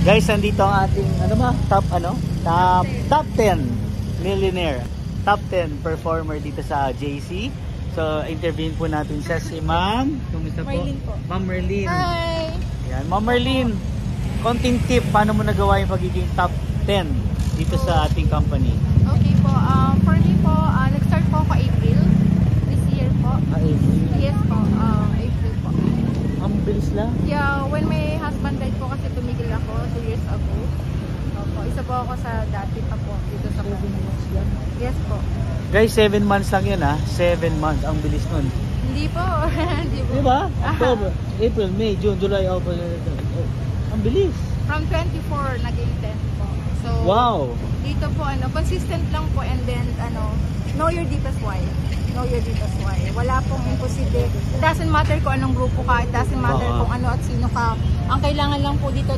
Guys, nandito ang ating top 10 millionaire, top 10 performer dito sa JC. So, interviewin po natin siya, si Ma'am. Kumusta po? Merlin po. Ma'am Merlin. Hi! Yan. Ma'am Merlin, konting tip, paano mo nagawa yung pagiging top 10 dito sa ating company? Okay po, for me po, nag-start po ako April this year po. April. Yes po, April po. Ang bilis lang. Yeah, when my husband died po kasi tumigil ako 2 years ago. Opo, isa po ako sa dati pa po dito sa company. Yes po. Guys, 7 months lang yun 7 months. Ang bilis nun. Hindi po. Hindi po. Diba? October, April, May, June, July, August. Ang bilis. From 24 naging 10 po. So, Wow. dito po consistent lang po, and then know your deepest why. Know your deepest why. Wala pong imposible. It doesn't matter kung anong grupo ka, it doesn't matter kung ano at sino ka. Ang kailangan lang po dito